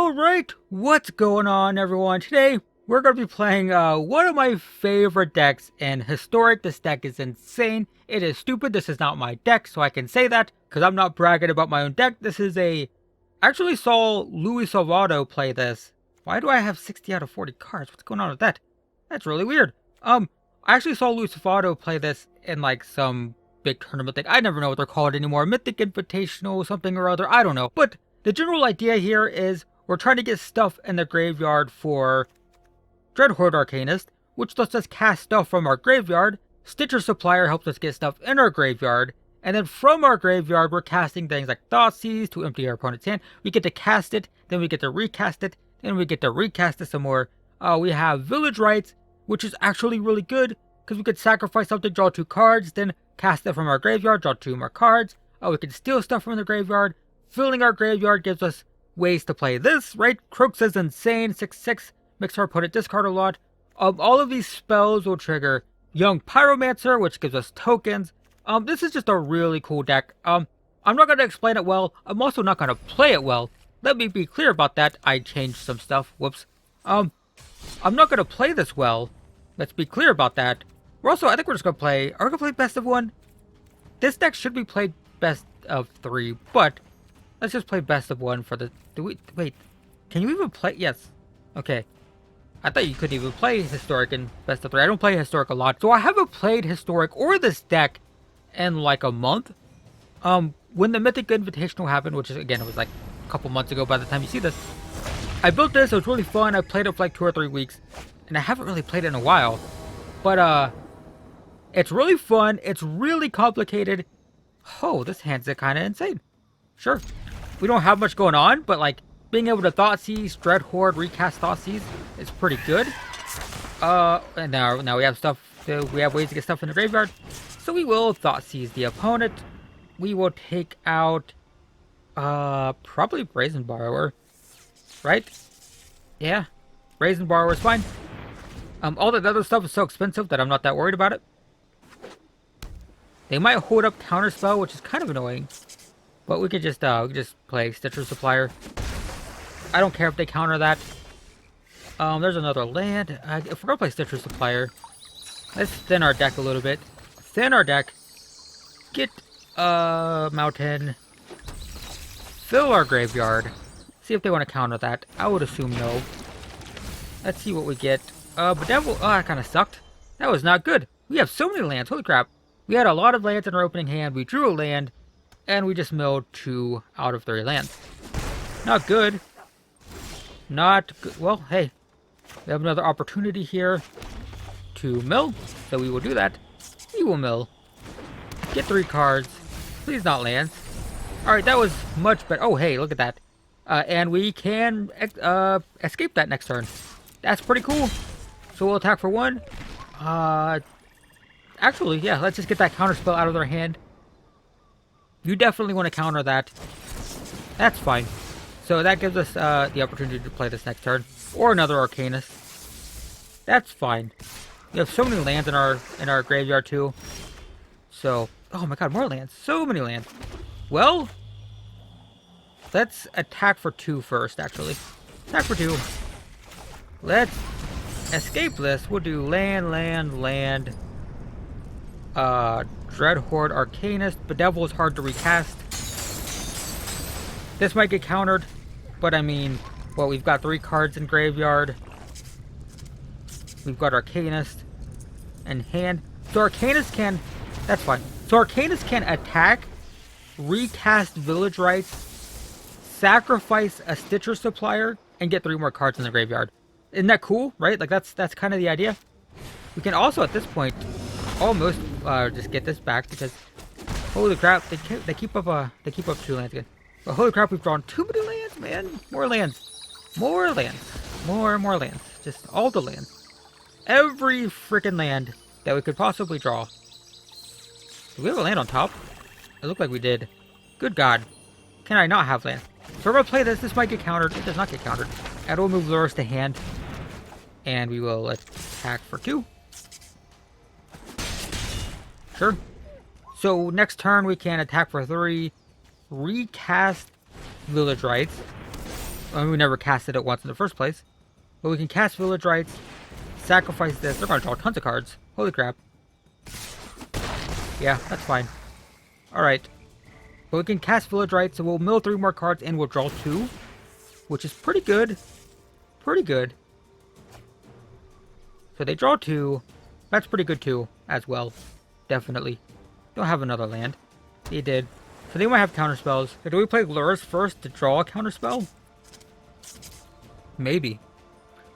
Alright, what's going on everyone? Today, we're going to be playing one of my favorite decks in Historic. This deck is insane. It is stupid. This is not my deck, so I can say that, because I'm not bragging about my own deck. This is I actually saw Luis Salvado play this. Why do I have 60 out of 40 cards? What's going on with that? That's really weird. I actually saw Luis Salvado play this in like some big tournament thing. I never know what they're called anymore. Mythic Invitational, something or other. I don't know. But the general idea here is we're trying to get stuff in the graveyard for Rakdos Arcanist, which lets us cast stuff from our graveyard. Stitcher Supplier helps us get stuff in our graveyard. And then from our graveyard, we're casting things like Thoughtseize to empty our opponent's hand. We get to cast it, then we get to recast it, then we get to recast it some more. We have Village Rites, which is actually really good, because we could sacrifice something, draw 2 cards, then cast it from our graveyard, draw 2 more cards. We can steal stuff from the graveyard. Filling our graveyard gives us ways to play this, right? Crooks is insane, 6/6, makes our opponent discard a lot. All of these spells will trigger Young Pyromancer, which gives us tokens. This is just a really cool deck. I'm not going to explain it well. I'm also not going to play it well. Let me be clear about that. I changed some stuff. Whoops. I'm not going to play this well. Let's be clear about that. I think we're just going to play... Are we going to play best of 1? This deck should be played best of 3, but let's just play best of 1 for the... Wait, can you even play... Yes. Okay. I thought you couldn't even play Historic in best of 3. I don't play Historic a lot, so I haven't played Historic or this deck in like a month. When the Mythic Invitational happened, which is, again, it was like a couple months ago by the time you see this, I built this. It was really fun. I played it for like 2 or 3 weeks, and I haven't really played it in a while. But, it's really fun. It's really complicated. Oh, this hand's kind of insane. Sure. We don't have much going on, but like being able to Thoughtseize, Dreadhorde, recast Thoughtseize is pretty good. And now we have stuff. We have ways to get stuff in the graveyard. So we will Thoughtseize the opponent. We will take out probably Brazen Borrower, right? Yeah, Brazen Borrower is fine. All that other stuff is so expensive that I'm not that worried about it. They might hold up Counterspell, which is kind of annoying. But we could just play Stitcher Supplier. I don't care if they counter that. There's another land. If we're gonna play Stitcher Supplier, let's thin our deck a little bit. Thin our deck. Get Mountain. Fill our graveyard. See if they want to counter that. I would assume no. Let's see what we get. Bedevil. Oh, that kind of sucked. That was not good. We have so many lands. Holy crap. We had a lot of lands in our opening hand. We drew a land. And we just milled 2 out of 3 lands. Not good. Not good. Well, hey. We have another opportunity here to mill. So we will do that. We will mill. Get 3 cards. Please not lands. Alright, that was much better. Oh, hey, look at that. And we can escape that next turn. That's pretty cool. So we'll attack for 1. Actually, yeah, let's just get that counterspell out of their hand. You definitely want to counter that. That's fine. So that gives us the opportunity to play this next turn. Or another Arcanist. That's fine. We have so many lands in our graveyard too. So, oh my god, more lands. So many lands. Well, let's attack for 2 first, actually. Attack for 2. Let's escape this. We'll do land. Dreadhorde Arcanist. Bedevil is hard to recast. This might get countered, but I mean, well, we've got 3 cards in graveyard. We've got Arcanist in hand. So Arcanist can... That's fine. So Arcanist can attack, recast Village Rites, sacrifice a Stitcher Supplier, and get 3 more cards in the graveyard. Isn't that cool, right? Like, that's kind of the idea. We can also, at this point, almost just get this back because holy crap, they keep up 2 lands again. But holy crap, we've drawn too many lands, man. More lands. More lands. Just all the lands. Every freaking land that we could possibly draw. Do we have a land on top? It looked like we did. Good god. Can I not have land? So we're gonna play this. This might get countered. It does not get countered. And we'll move Lurus to hand. And we will attack for 2. Sure. So next turn we can attack for 3, recast Village Rites. I mean, we never casted it once in the first place. But we can cast Village Rites, sacrifice this. They're going to draw tons of cards. Holy crap. Yeah, that's fine. Alright. But we can cast Village Rites, so we'll mill 3 more cards and we'll draw 2. Which is pretty good. Pretty good. So they draw 2. That's pretty good too, as well. Definitely. Don't have another land. They did. So they might have counterspells. Do we play Lurrus first to draw a counterspell? Maybe.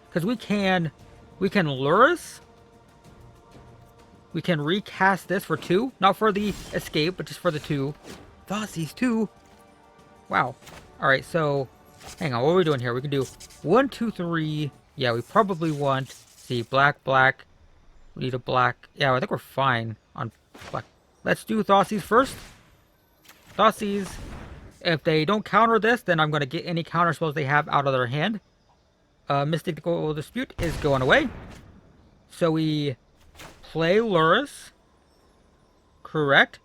Because we can Lurrus. We can recast this for 2. Not for the escape, but just for the 2. Thoughtsy's 2. Wow. Alright, so hang on, what are we doing here? We can do 1, 2, 3. Yeah, we probably want, see, black, black. We need a black. Yeah, I think we're fine on black. Let's do Thoughtseize first. Thoughtseize. If they don't counter this, then I'm going to get any counter spells they have out of their hand. Mystical Dispute is going away. So we play Lurrus. Correct?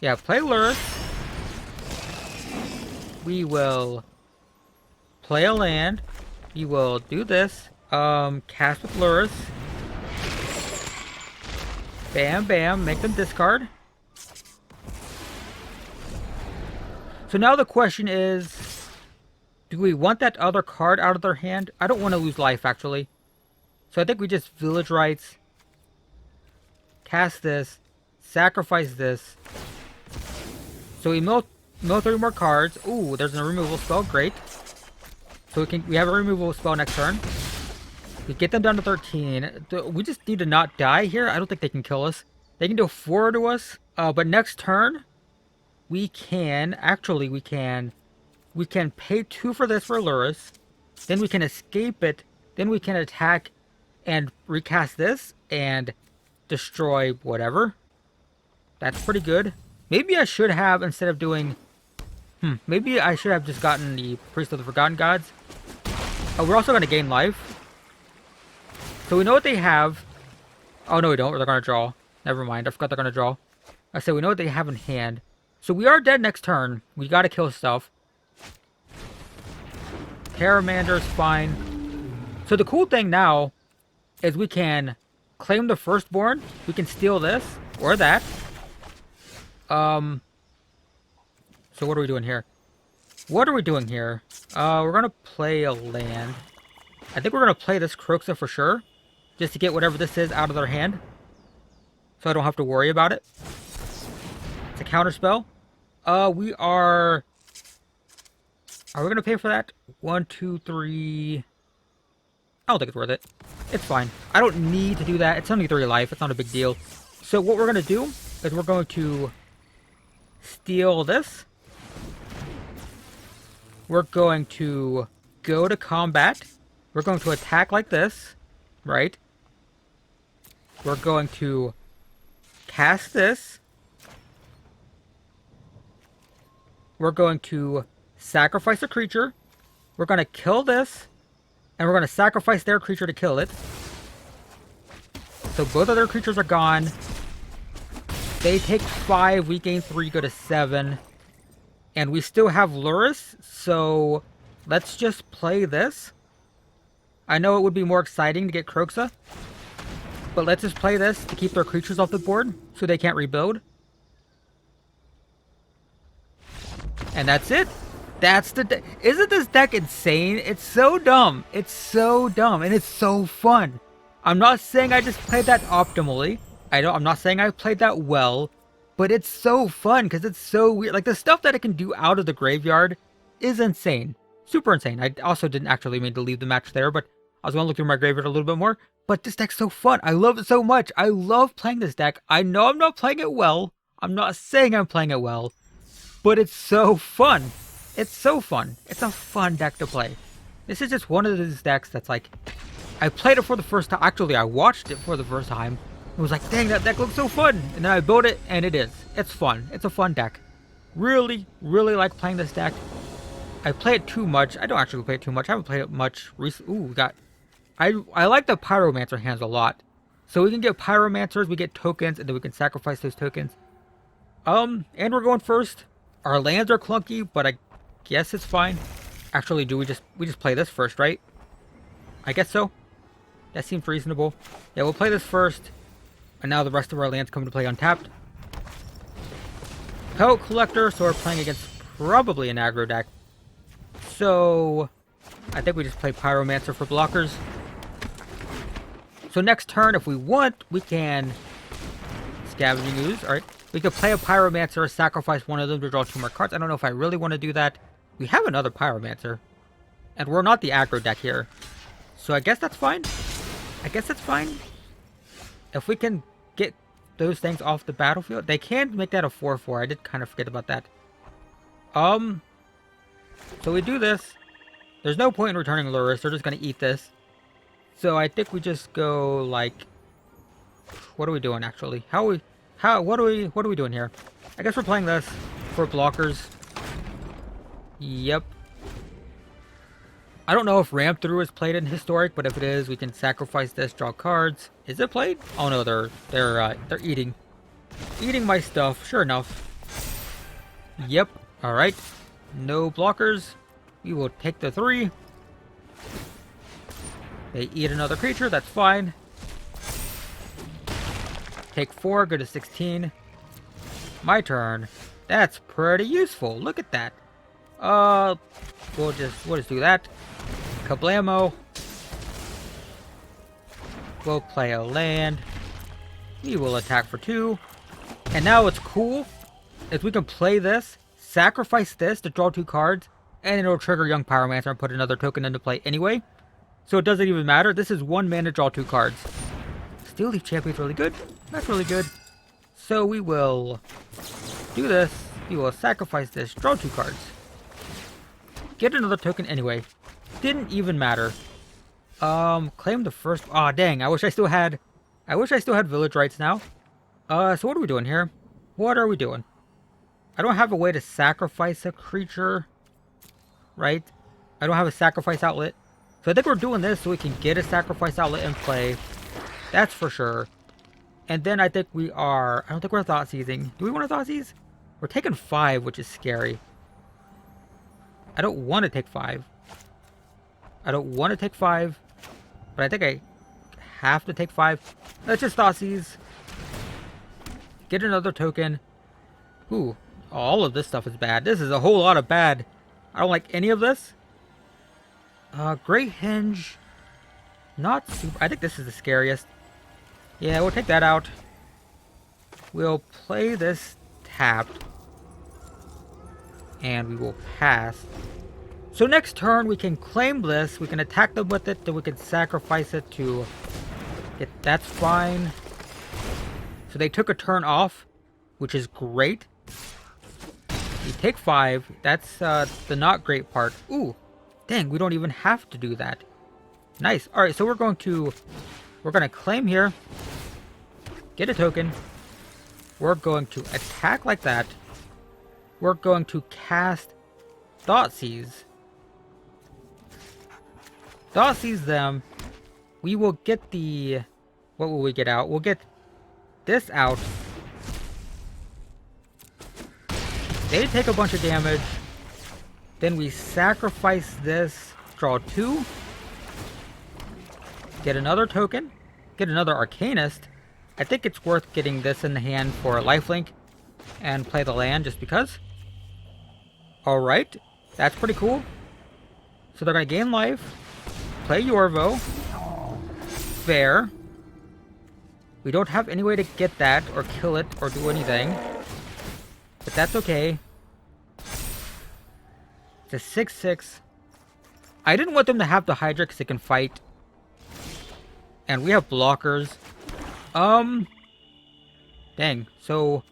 Yeah, play Lurrus. We will play a land. We will do this. Cast with Lurrus. Bam, bam. Make them discard. So now the question is, do we want that other card out of their hand? I don't want to lose life, actually. So I think we just Village Rites. Cast this. Sacrifice this. So we mill 3 more cards. Ooh, there's a removal spell. Great. So we have a removal spell next turn. We get them down to 13. We just need to not die here. I don't think they can kill us. They can do 4 to us. But next turn, we can pay 2 for this for Lurrus. Then we can escape it. Then we can attack and recast this and destroy whatever. That's pretty good. Maybe I should have, instead of doing... maybe I should have just gotten the Priest of the Forgotten Gods. We're also going to gain life. So we know what they have. Oh, no, we don't. They're going to draw. Never mind. I forgot they're going to draw. I said we know what they have in hand. So we are dead next turn. We got to kill stuff. Caramander's fine. So the cool thing now is we can claim the Firstborn. We can steal this or that. So what are we doing here? What are we doing here? We're going to play a land. I think we're going to play this Kroxa for sure. Just to get whatever this is out of their hand. So I don't have to worry about it. It's a counter spell. We are... Are we going to pay for that? 1, 2, 3... I don't think it's worth it. It's fine. I don't need to do that. It's only 3 life. It's not a big deal. So what we're going to do is we're going to steal this. We're going to go to combat. We're going to attack like this. Right? We're going to cast this. We're going to sacrifice a creature. We're going to kill this. And we're going to sacrifice their creature to kill it. So both of their creatures are gone. They take 5. We gain 3, go to 7. And we still have Lurrus. So let's just play this. I know it would be more exciting to get Kroxa. But let's just play this to keep their creatures off the board so they can't rebuild. And that's it. That's the deck. Isn't this deck insane? It's so dumb. It's so dumb. And it's so fun. I'm not saying I just played that optimally. I'm not saying I played that well. But it's so fun because it's so weird. Like the stuff that it can do out of the graveyard is insane. Super insane. I also didn't actually mean to leave the match there, but I was going to look through my graveyard a little bit more. But this deck's so fun. I love it so much. I love playing this deck. I know I'm not playing it well. I'm not saying I'm playing it well. But it's so fun. It's so fun. It's a fun deck to play. This is just one of those decks that's like... I played it for the first time. Actually, I watched it for the first time. It was like, dang, that deck looks so fun. And then I built it, and it is. It's fun. It's a fun deck. Really, really like playing this deck. I play it too much. I don't actually play it too much. I haven't played it much recently. Ooh, we got... I like the Pyromancer hands a lot. So we can get Pyromancers, we get tokens, and then we can sacrifice those tokens. And we're going first. Our lands are clunky, but I guess it's fine. Actually, we just play this first, right? I guess so. That seems reasonable. Yeah, we'll play this first. And now the rest of our lands come to play untapped. Pellet Collector, so we're playing against probably an aggro deck. So I think we just play Pyromancer for blockers. So next turn, if we want, we can Scavenging Ooze. Alright. We could play a Pyromancer, sacrifice one of them to draw 2 more cards. I don't know if I really want to do that. We have another Pyromancer. And we're not the aggro deck here. So I guess that's fine. I guess that's fine. If we can get those things off the battlefield. They can make that a 4/4. I did kind of forget about that. So we do this. There's no point in returning Lurrus. They're just going to eat this. So I think we just go like... What are we doing actually? What are we doing here? I guess we're playing this for blockers. Yep. I don't know if Ramp Through is played in Historic, but if it is, we can sacrifice this, draw cards. Is it played? Oh no, they're eating my stuff. Sure enough. Yep. All right. No blockers. We will take the 3. They eat another creature. That's fine. Take 4. Go to 16. My turn. That's pretty useful. Look at that. We'll just do that. Kablamo. We'll play a land. We will attack for 2. And now what's cool is we can play this, sacrifice this to draw 2 cards, and it'll trigger Young Pyromancer and put another token into play anyway. So it doesn't even matter. This is 1 mana, draw 2 cards. Steel Leaf Champion's really good. That's really good. So we will do this. We will sacrifice this, draw 2 cards. Get another token anyway. Didn't even matter. Claim the first... Aw, dang. I wish I still had village rights now. So what are we doing here? What are we doing? I don't have a way to sacrifice a creature. Right? I don't have a sacrifice outlet. So I think we're doing this so we can get a sacrifice outlet in play. That's for sure. And then I think we are... I don't think we're Thought Seizing. Do we want to Thought Seize? We're taking 5, which is scary. I don't want to take 5. I don't want to take 5. But I think I have to take 5. Let's just Thought Seize. Get another token. Ooh. All of this stuff is bad. This is a whole lot of bad. I don't like any of this. Great Hinge. Not super... I think this is the scariest. Yeah, we'll take that out. We'll play this tapped. And we will pass. So next turn, we can claim this. We can attack them with it. Then we can sacrifice it to get... That's fine. So they took a turn off, which is great. We take 5. That's the not great part. Ooh. Dang, we don't even have to do that. Nice. Alright, so we're going to claim here. Get a token. We're going to attack like that. We're going to cast Thoughtseize. Thoughtseize them. We will get the... What will we get out? We'll get this out. They take a bunch of damage. Then we sacrifice this. Draw 2. Get another token. Get another Arcanist. I think it's worth getting this in the hand for a lifelink. And play the land just because. Alright. That's pretty cool. So they're going to gain life. Play Yorvo. Fair. We don't have any way to get that or kill it or do anything. But that's okay. It's a 6/6. I didn't want them to have the Hydra because they can fight. And we have blockers. Dang. So,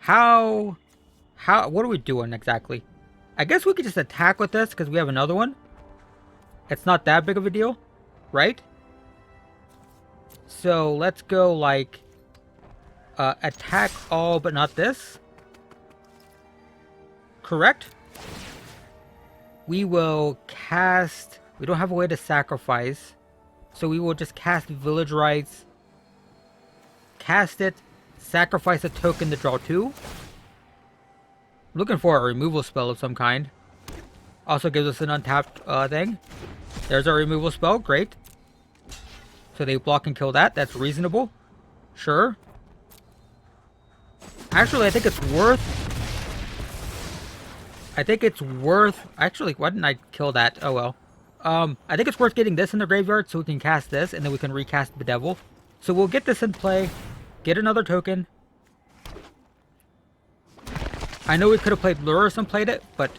what are we doing exactly? I guess we could just attack with this because we have another one. It's not that big of a deal, right? So, let's go like, attack all but not this. Correct? We will cast... We don't have a way to sacrifice. So we will just cast Village Rights. Cast it. Sacrifice a token to draw 2. Looking for a removal spell of some kind. Also gives us an untapped thing. There's our removal spell. Great. So they block and kill that. That's reasonable. Sure. Actually, I think it's worth... Actually, why didn't I kill that? Oh, well. I think it's worth getting this in the graveyard so we can cast this, and then we can recast Bedevil. So we'll get this in play. Get another token. I know we could have played Lurrus and played it, but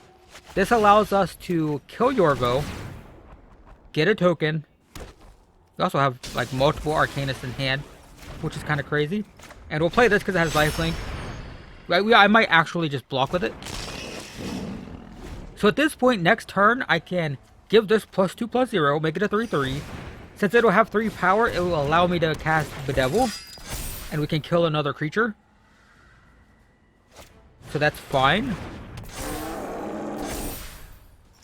this allows us to kill Yorvo. Get a token. We also have, like, multiple Arcanists in hand, which is kind of crazy. And we'll play this because it has lifelink. I might actually just block with it. So at this point, next turn, I can give this +2/+0, make it a 3/3. Since it'll have 3 power, it will allow me to cast Bedevil. And we can kill another creature. So that's fine.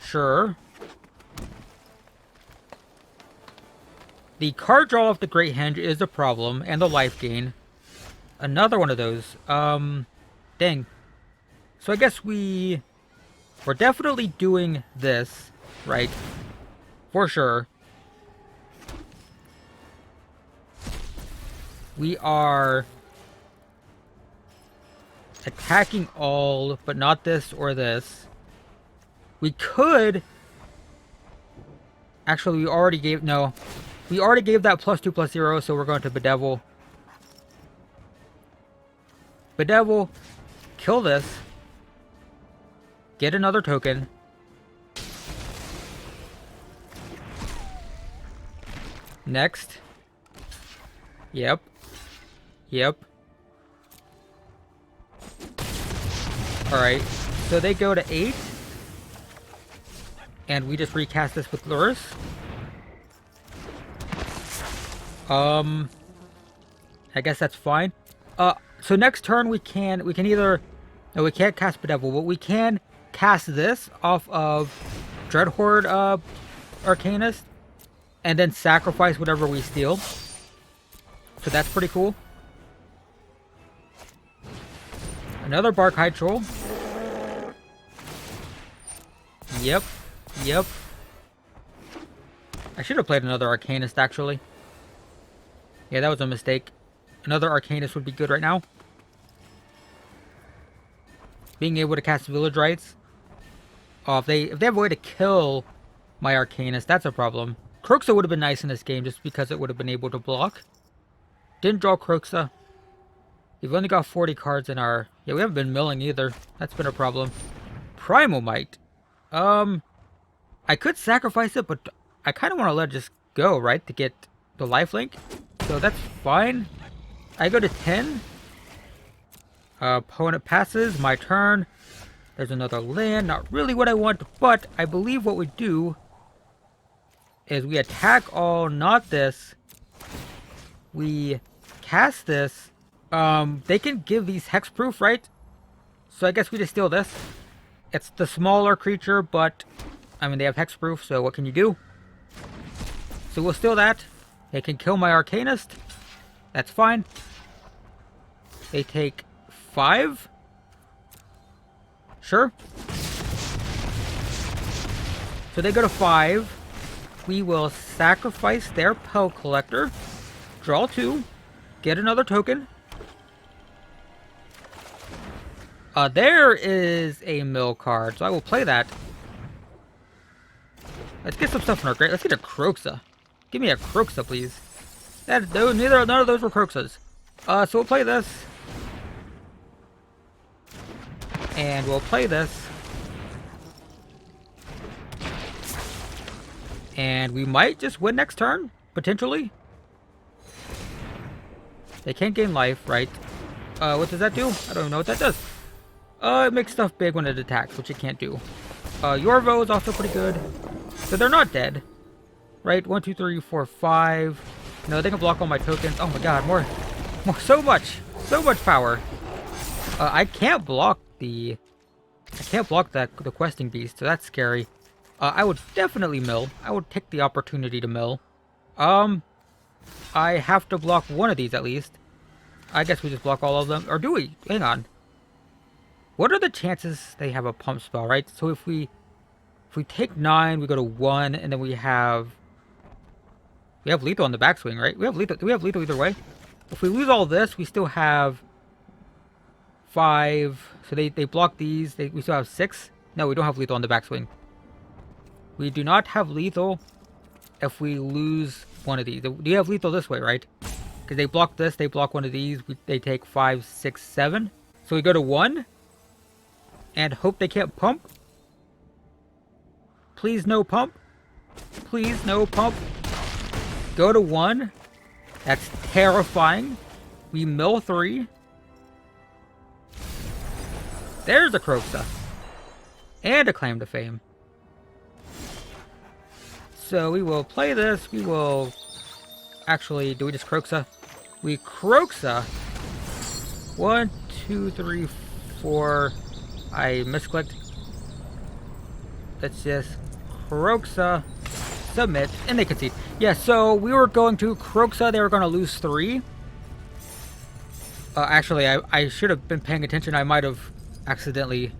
Sure. The card draw of the Great Henge is a problem, and the life gain. Another one of those. Dang. So I guess we're definitely doing this, right? For sure. We are attacking all, but not this or this. We could... Actually, we already gave... No. We already gave that +2/+0, so we're going to Bedevil. Bedevil. Kill this. Get another token. Next. Yep. Yep. Alright. So they go to 8. And we just recast this with Lurrus. I guess that's fine. So next turn we can either... No, we can't cast Bedevil, but we can cast this off of Dreadhorde Arcanist. And then sacrifice whatever we steal. So that's pretty cool. Another Barkhide Troll. Yep. Yep. I should have played another Arcanist, actually. Yeah, that was a mistake. Another Arcanist would be good right now. Being able to cast Village Rites. Oh, if they have a way to kill my Arcanist, that's a problem. Kroxa would have been nice in this game just because it would have been able to block. Didn't draw Kroxa. We've only got 40 cards in our... Yeah, we haven't been milling either. That's been a problem. Primal Might. I could sacrifice it, but I kind of want to let it just go, right? To get the lifelink. So that's fine. I go to 10. Opponent passes. My turn. There's another land. Not really what I want, but I believe what we do is we attack all, not this. We cast this. They can give these hexproof, right? So I guess we just steal this. It's the smaller creature, but I mean they have hexproof, so what can you do? So we'll steal that. They can kill my Arcanist. That's fine. They take 5. Sure. So they go to 5. We will sacrifice their Pel Collector. Draw 2. Get another token. There is a mill card, so I will play that. Let's get some stuff in our grave. Let's get a Kroxa. Give me a Kroxa, please. None of those were Kroxas. So we'll play this. And we'll play this. And we might just win next turn, potentially. They can't gain life, right? What does that do? I don't even know what that does. It makes stuff big when it attacks, which it can't do. Yorvo is also pretty good. So they're not dead. Right? 1, 2, 3, 4, 5. No, they can block all my tokens. Oh my god, more, so much power. I can't block the questing beast, so that's scary. I would definitely mill. I would take the opportunity to mill. I have to block one of these at least. I guess we just block all of them. Or do we? Hang on. What are the chances they have a pump spell, right? So if we If we take 9, we go to 1, and then we have lethal on the backswing, right? We have lethal. Do we have lethal either way? If we lose all this, we still have 5. So they block these. We still have 6. No, we don't have lethal on the backswing. We do not have lethal if we lose one of these. Do you have lethal this way, right? Because they block this, they block one of these. They take 5, 6, 7. So we go to 1 and hope they can't pump. Please no pump. Please no pump. Go to 1. That's terrifying. We mill 3. There's a Croxa. And a claim to fame. So we will play this. We will... Actually, do we just Croxa? We Croxa. 1, 2, 3, 4. I misclicked. Let's just Croxa. Submit. And they concede. Yeah, so we were going to Croxa. They were going to lose 3. Actually, I should have been paying attention. I might have accidentally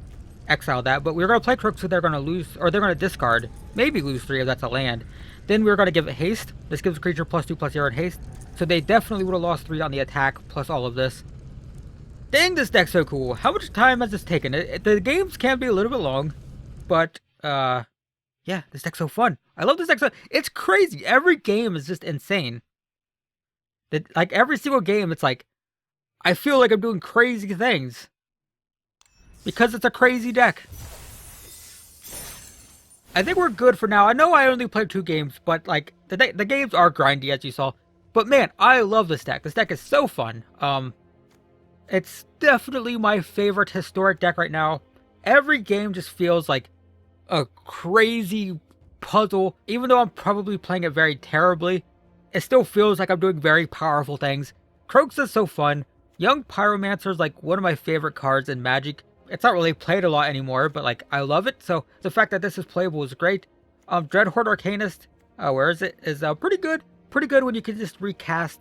exiled that. But we were going to play Croxa. They're going to lose, or they're going to discard. Maybe lose 3 if that's a land. Then we were going to give it haste. This gives a creature +2/+0 in haste. So they definitely would have lost 3 on the attack, plus all of this. Dang, this deck's so cool. How much time has this taken? The games can be a little bit long, but, yeah, this deck's so fun. I love this deck. It's crazy. Every game is just insane. Like, every single game, it's like, I feel like I'm doing crazy things. Because it's a crazy deck. I think we're good for now. I know I only played 2 games, but, like, the games are grindy, as you saw. But, man, I love this deck. This deck is so fun. It's definitely my favorite historic deck right now. Every game just feels like a crazy puzzle. Even though I'm probably playing it very terribly, it still feels like I'm doing very powerful things. Croaks is so fun. Young Pyromancer is like one of my favorite cards in Magic. It's not really played a lot anymore, but like I love it. So the fact that this is playable is great. Rakdos Arcanist, where is it? Is pretty good. Pretty good when you can just recast,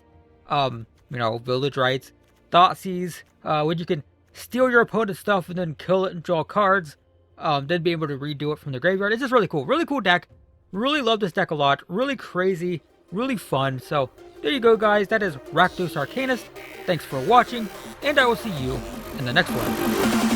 Village Rites. Thoughtseize, when you can steal your opponent's stuff and then kill it and draw cards. Then be able to redo it from the graveyard. It's just really cool. Really cool deck. Really love this deck a lot. Really crazy. Really fun. So there you go, guys. That is Rakdos Arcanist. Thanks for watching, and I will see you in the next one.